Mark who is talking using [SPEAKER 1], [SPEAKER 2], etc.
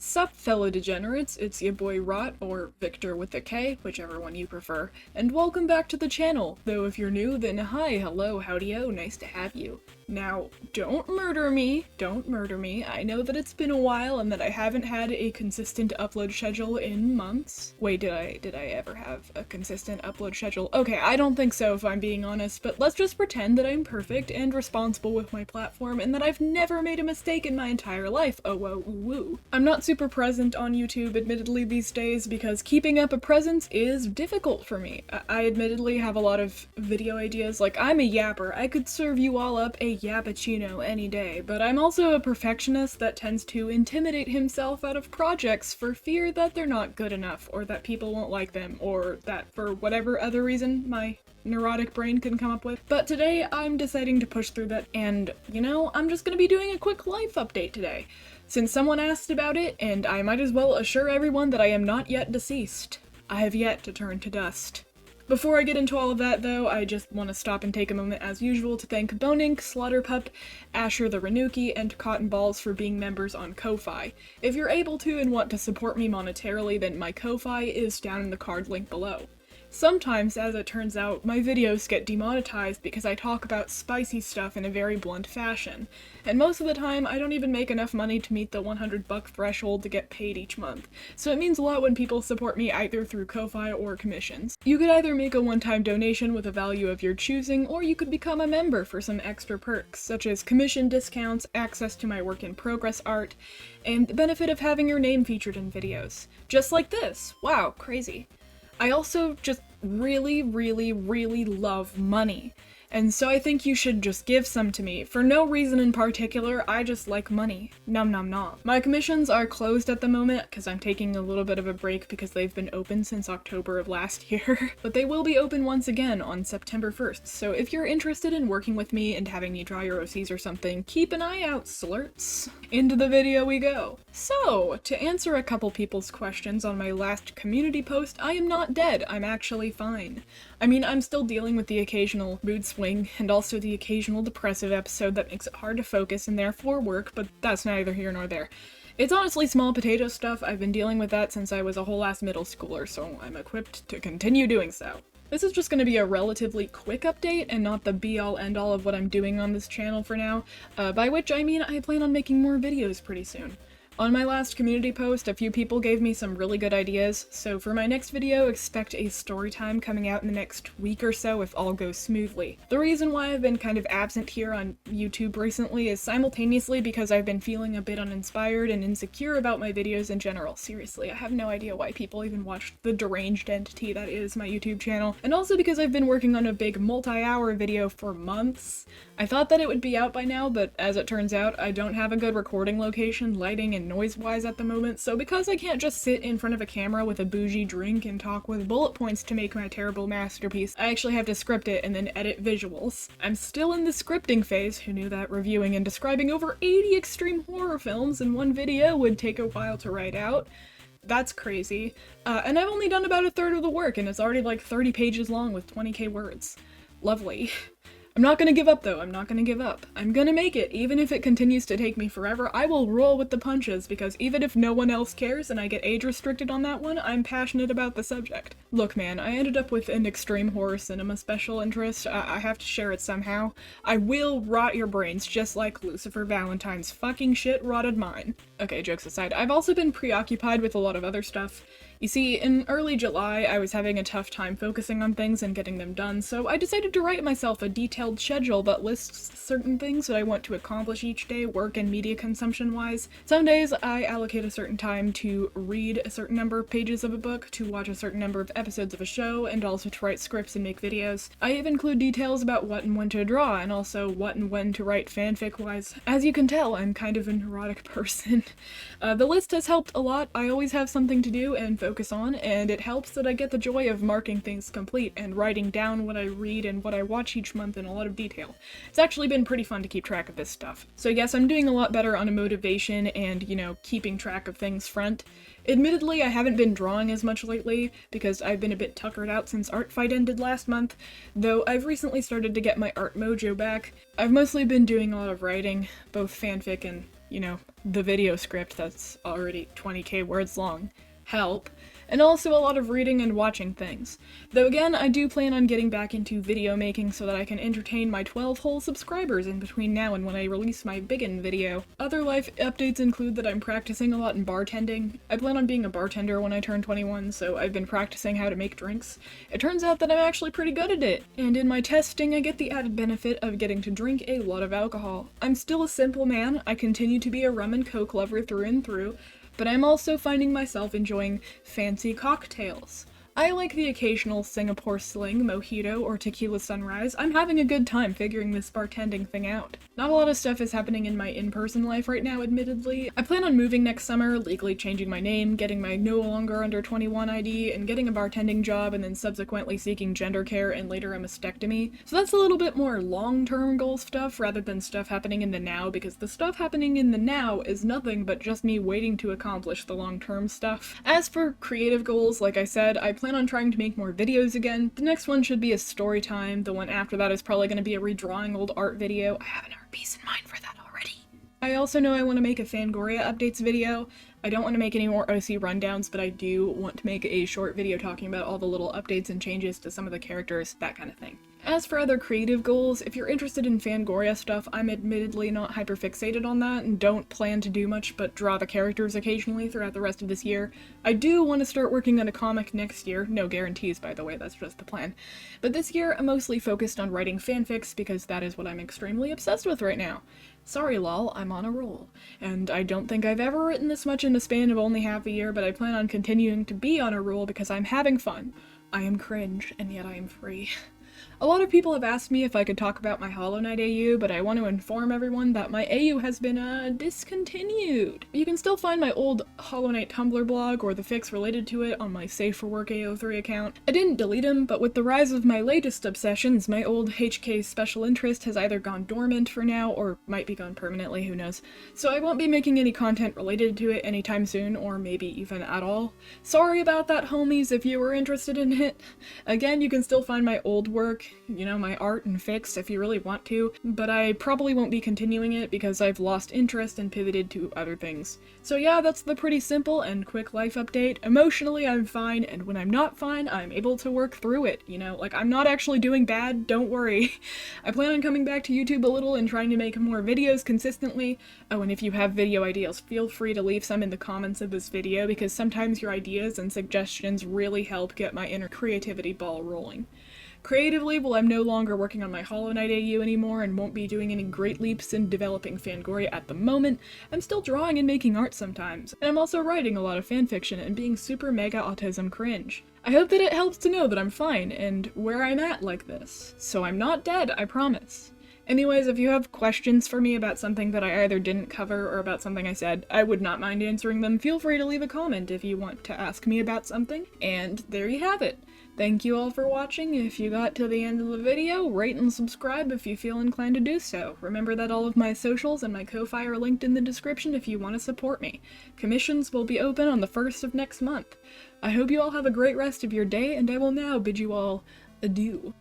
[SPEAKER 1] Sup, fellow degenerates, it's your boy Rot, or Victor with a K, whichever one you prefer, and welcome back to the channel, though if you're new, then hi, hello, howdy-o, nice to have you. Now, don't murder me, I know that it's been a while and that I haven't had a consistent upload schedule in months. Wait, did I ever have a consistent upload schedule? Okay, I don't think so if I'm being honest, but let's just pretend that I'm perfect and responsible with my platform and that I've never made a mistake in my entire life. Oh, whoa, woo. I'm not super present on YouTube, admittedly, these days, because keeping up a presence is difficult for me. I admittedly have a lot of video ideas, like I'm a yapper, I could serve you all up a yappuccino any day, but I'm also a perfectionist that tends to intimidate himself out of projects for fear that they're not good enough, or that people won't like them, or that for whatever other reason my neurotic brain can come up with. But today I'm deciding to push through that, and you know, I'm just gonna be doing a quick life update today, since someone asked about it, and I might as well assure everyone that I am not yet deceased. I have yet to turn to dust. Before I get into all of that, though, I just want to stop and take a moment, as usual, to thank Boneink, Slaughterpup, Asher the Renuki, and Cotton Balls for being members on Ko-Fi. If you're able to and want to support me monetarily, then my Ko-Fi is down in the card link below. Sometimes, as it turns out, my videos get demonetized because I talk about spicy stuff in a very blunt fashion, and most of the time I don't even make enough money to meet the $100 threshold to get paid each month, so it means a lot when people support me either through Ko-Fi or commissions. You could either make a one-time donation with a value of your choosing, or you could become a member for some extra perks, such as commission discounts, access to my work-in-progress art, and the benefit of having your name featured in videos. Just like this! Wow, crazy. I also just really love money, and so I think you should just give some to me. For no reason in particular, I just like money. Nom nom nom. My commissions are closed at the moment because I'm taking a little bit of a break because they've been open since October of last year, but they will be open once again on September 1st, so if you're interested in working with me and having me draw your OCs or something, keep an eye out, slurts. Into the video we go. So, to answer a couple people's questions on my last community post, I am not dead, I'm actually fine. I mean, I'm still dealing with the occasional mood swing, and also the occasional depressive episode that makes it hard to focus and therefore work, but that's neither here nor there. It's honestly small potato stuff. I've been dealing with that since I was a whole ass middle schooler, so I'm equipped to continue doing so. This is just going to be a relatively quick update and not the be-all end-all of what I'm doing on this channel for now, by which I mean I plan on making more videos pretty soon. On my last community post, a few people gave me some really good ideas, so for my next video, expect a story time coming out in the next week or so if all goes smoothly. The reason why I've been kind of absent here on YouTube recently is simultaneously because I've been feeling a bit uninspired and insecure about my videos in general. Seriously, I have no idea why people even watch the deranged entity that is my YouTube channel, and also because I've been working on a big multi-hour video for months. I thought that it would be out by now, but as it turns out, I don't have a good recording location, lighting, and noise-wise at the moment, so because I can't just sit in front of a camera with a bougie drink and talk with bullet points to make my terrible masterpiece, I actually have to script it and then edit visuals. I'm still in the scripting phase. Who knew that reviewing and describing over 80 extreme horror films in one video would take a while to write out? That's crazy. And I've only done about a third of the work, and it's already like 30 pages long with 20k words. Lovely. I'm not gonna give up though, I'm not gonna give up. I'm gonna make it, even if it continues to take me forever. I will roll with the punches, because even if no one else cares and I get age restricted on that one, I'm passionate about the subject. Look man, I ended up with an extreme horror cinema special interest. I have to share it somehow. I will rot your brains just like Lucifer Valentine's fucking shit rotted mine. Okay, jokes aside, I've also been preoccupied with a lot of other stuff. You see, in early July, I was having a tough time focusing on things and getting them done, so I decided to write myself a detailed schedule that lists certain things that I want to accomplish each day, work and media consumption-wise. Some days I allocate a certain time to read a certain number of pages of a book, to watch a certain number of episodes of a show, and also to write scripts and make videos. I even include details about what and when to draw, and also what and when to write fanfic-wise. As you can tell, I'm kind of a neurotic person. The list has helped a lot. I always have something to do and focus on, and it helps that I get the joy of marking things complete and writing down what I read and what I watch each month in a lot of detail. It's actually been pretty fun to keep track of this stuff. So yes, I'm doing a lot better on a motivation and, you know, keeping track of things front. Admittedly, I haven't been drawing as much lately because I've been a bit tuckered out since Art Fight ended last month, though I've recently started to get my art mojo back. I've mostly been doing a lot of writing, both fanfic and you know, the video script that's already 20k words long. Help. And also a lot of reading and watching things. Though again, I do plan on getting back into video making so that I can entertain my 12 whole subscribers in between now and when I release my biggin video. Other life updates include that I'm practicing a lot in bartending. I plan on being a bartender when I turn 21, so I've been practicing how to make drinks. It turns out that I'm actually pretty good at it, and in my testing I get the added benefit of getting to drink a lot of alcohol. I'm still a simple man, I continue to be a rum and coke lover through and through, but I'm also finding myself enjoying fancy cocktails. I like the occasional Singapore Sling, Mojito, or Tequila Sunrise. I'm having a good time figuring this bartending thing out. Not a lot of stuff is happening in my in-person life right now, admittedly. I plan on moving next summer, legally changing my name, getting my no longer under 21 ID, and getting a bartending job, and then subsequently seeking gender care and later a mastectomy. So that's a little bit more long-term goal stuff rather than stuff happening in the now, because the stuff happening in the now is nothing but just me waiting to accomplish the long-term stuff. As for creative goals, like I said, I plan on trying to make more videos again. The next one should be a story time. The one after that is probably going to be a redrawing old art video. I have an art piece in mind for that already. I also know I want to make a Fangoria updates video. I don't want to make any more OC rundowns, but I do want to make a short video talking about all the little updates and changes to some of the characters, that kind of thing. As for other creative goals, if you're interested in Fangoria stuff, I'm admittedly not hyper-fixated on that and don't plan to do much but draw the characters occasionally throughout the rest of this year. I do want to start working on a comic next year, no guarantees by the way, that's just the plan. But this year I'm mostly focused on writing fanfics because that is what I'm extremely obsessed with right now. Sorry lol, I'm on a roll. And I don't think I've ever written this much in a span of only half a year, but I plan on continuing to be on a roll because I'm having fun. I am cringe, and yet I am free. A lot of people have asked me if I could talk about my Hollow Knight AU, but I want to inform everyone that my AU has been, discontinued. You can still find my old Hollow Knight Tumblr blog or the fics related to it on my Safe for Work AO3 account. I didn't delete them, but with the rise of my latest obsessions, my old HK special interest has either gone dormant for now, or might be gone permanently, who knows. So I won't be making any content related to it anytime soon, or maybe even at all. Sorry about that, homies, if you were interested in it. Again, you can still find my old work, you know, my art and fics if you really want to, but I probably won't be continuing it because I've lost interest and pivoted to other things. So yeah, that's the pretty simple and quick life update. Emotionally, I'm fine, and when I'm not fine, I'm able to work through it, you know? Like, I'm not actually doing bad, don't worry. I plan on coming back to YouTube a little and trying to make more videos consistently. Oh, and if you have video ideas, feel free to leave some in the comments of this video because sometimes your ideas and suggestions really help get my inner creativity ball rolling. Creatively, well, I'm no longer working on my Hollow Knight AU anymore and won't be doing any great leaps in developing Fangoria at the moment. I'm still drawing and making art sometimes, and I'm also writing a lot of fanfiction and being super mega autism cringe. I hope that it helps to know that I'm fine and where I'm at like this. So I'm not dead, I promise. Anyways, if you have questions for me about something that I either didn't cover or about something I said, I would not mind answering them. Feel free to leave a comment if you want to ask me about something. And there you have it. Thank you all for watching. If you got to the end of the video, rate and subscribe if you feel inclined to do so. Remember that all of my socials and my Ko-Fi are linked in the description if you want to support me. Commissions will be open on the 1st of next month. I hope you all have a great rest of your day, and I will now bid you all adieu.